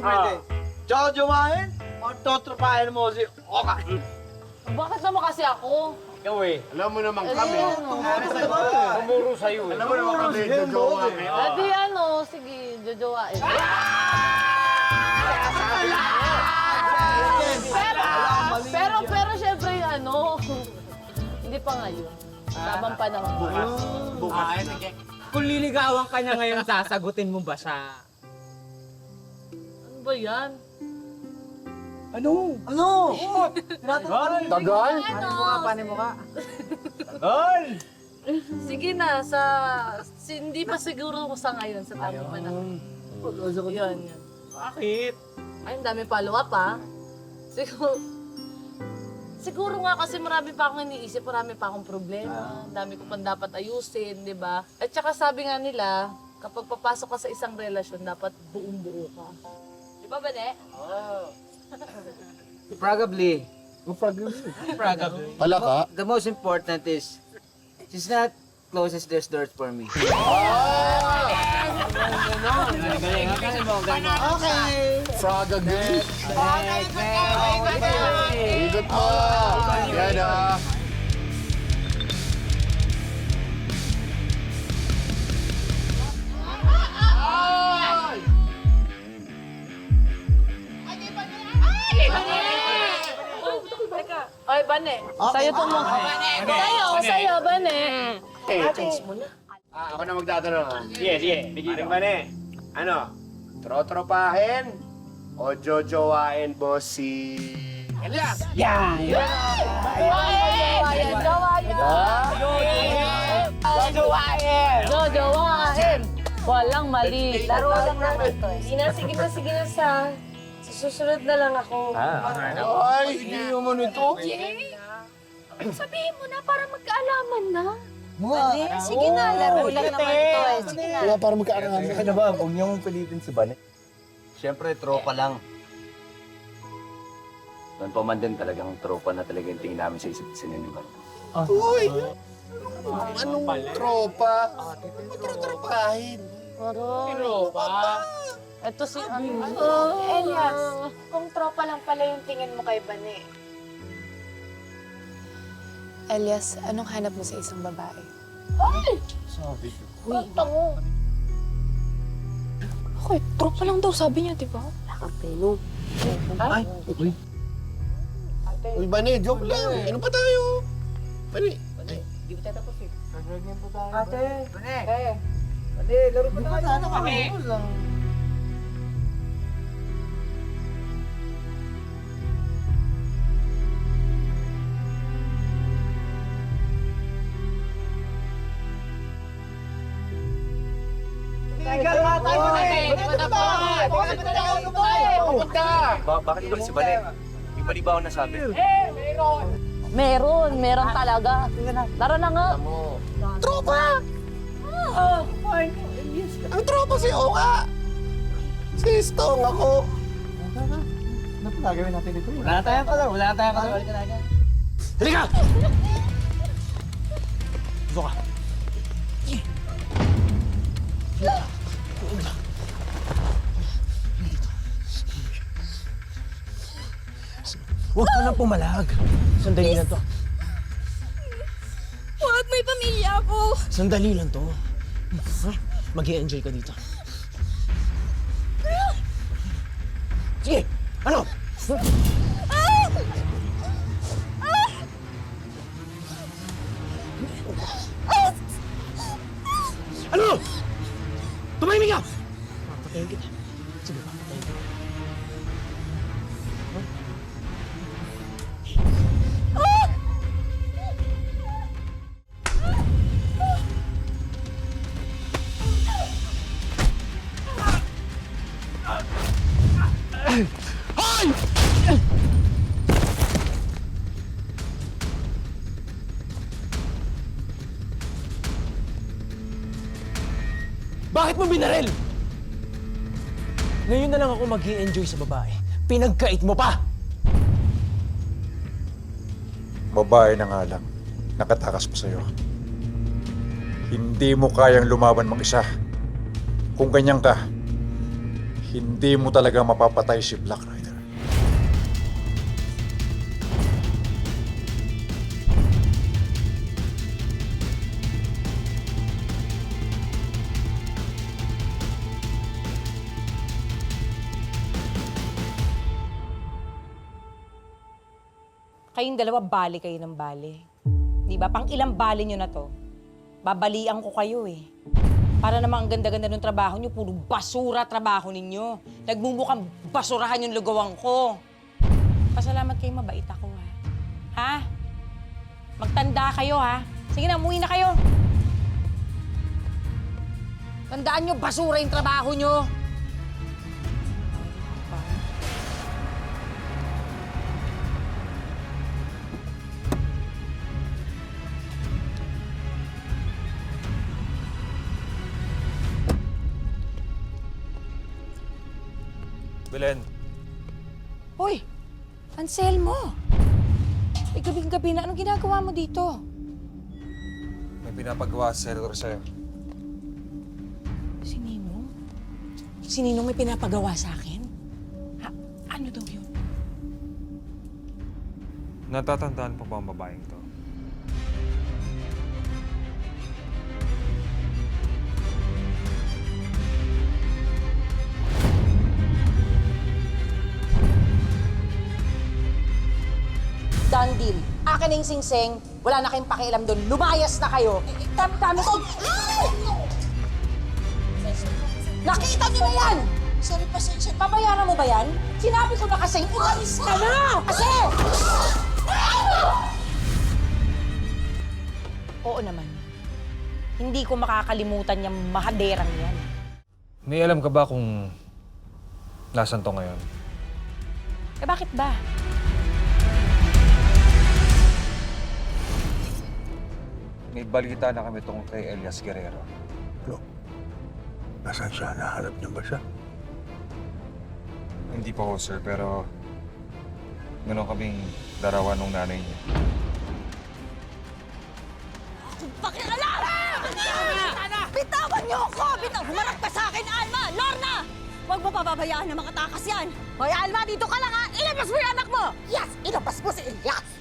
pwede. Jojowain o totropahin mo si Oka? Bakit naman kasi ako? Ikaw eh. Alam mo naman kami. Tumuro sa'yo eh. Alam mo naman kami, jojowa ngayon. Adi ano, sige, jojowain. Pero syempre ano, hindi pa ngayon. Tamang panahon. Bukas. Kung liligawan ka niya ngayon, sasagutin mo ba siya? Ano ba yan? Ano? Tagal? Paano mo ka? Tagal! Sige na, hindi pa siguro ko sa ngayon, sa tamang panahon. Yun. Bakit? Ay, ang dami follow-up ha. Siguro nga kasi marami pa akong iniisip, marami pa akong problema, dami ko pang dapat ayusin, di ba? At saka sabi nga nila, kapag papasok ka sa isang relasyon, dapat buong-buo ka. Di ba, Bane? Probably. Pala ka? The most important is, she's not closes these doors for me. Frog again. Ikot mo. Yan ah. Ay, Bane, sa'yo to mo. Sa'yo, Bane. Ako na magtatanong. Sige. Bigyan ba na Ano? Trotropahin o jojowain mo si... Elias? Jojowain! Walang mali. Laro lang naman to. Sige na sa susunod na lang ako. Ay, hindi naman ito. Sabihin mo na para magkaalaman na. Sige na, laro lang naman to eh. Sige na. Wala para magkaaraman. Ano ba? Huwag niyo mong pilitin si Bane. Siyempre, tropa lang. Noon pa man din talagang tropa na talaga yung tingin namin sa isa't isa ni Bane. Uy! Anong tropa? Trotropahin. Ito si Elias, kung tropa lang pala yung tingin mo kay Bane. Elias, anong hanap mo sa isang babae? Okay, tropa lang daw sabi niya, di ba? Uy, Bane, joke lang. Ano pa tayo? Bane. Bakit ba si Bane? May mali ba ako nasabi? Meron talaga. Tara na nga. Tropa! Ang tropa si Oka! Si Stong ako. Ano pa gagawin natin ito? Wala na tayong kalaro. Halika! Huwag ka nang pumalag. Sandali lang to. Huwag, may pamilya ako. Sandali lang to. Mag-i-enjoy ka dito. Sige! Ano? Ano? Tumahimik ka! Papatayin kita. Sige, papatayin kita. Bakit mo binaril? Ngayon na lang ako mag-i-enjoy sa babae. Pinagkait mo pa! Babae na nga lang, nakatakas pa sa'yo. Hindi mo kayang lumaban mag-isa. Kung ganyan ka, hindi mo talaga mapapatay si Black Rider. Kayong dalawa, bali kayo ng bali. Di ba? Pang ilang bali nyo na to. Babalian ko kayo eh. Para naman ang ganda-ganda ng trabaho nyo, puro basura trabaho ninyo. Nagmumukhang basurahan yung lugawang ko. Pasalamat kayo, mabait ako ha. Ha? Magtanda kayo ha. Sige na, umuwi na kayo. Tandaan nyo, basura yung trabaho nyo. Belen, Hoy! Anselmo! Eh, gabing-gabi na. Anong ginagawa mo dito? may pinapagawa sa senator sa'yo. Si Ninong? Si Ninong may pinapagawa sa akin? Ha? Ano daw yun? Natatandaan po ba ang babaeng to? Done deal. Akin na yung singsing. Wala na kayong pakialam doon. Lumayas na kayo. Dami ko. Nakita niyo na yan! Sorry, pasensya. Papayaran mo ba yan? Sinabi ko na kasi, umalis ka na! Kasi! Oo naman. Hindi ko makakalimutan yung mahaderang yan. May alam ka ba kung nasan to ngayon? Eh bakit ba? May balita na kami tungkol kay Elias Guerrero. Nasaan siya? Nahanap niyo ba siya? Hindi pa ho, sir, pero meron kaming larawan ng nanay niya. Bitawan niyo ako! Humarap ka sa akin, Alma! Lorna! Huwag mo pababayaan na makatakas yan! Hoy, Alma, dito ka lang ha! Ilabas mo yung anak mo! Yes! Ilabas mo si Elias!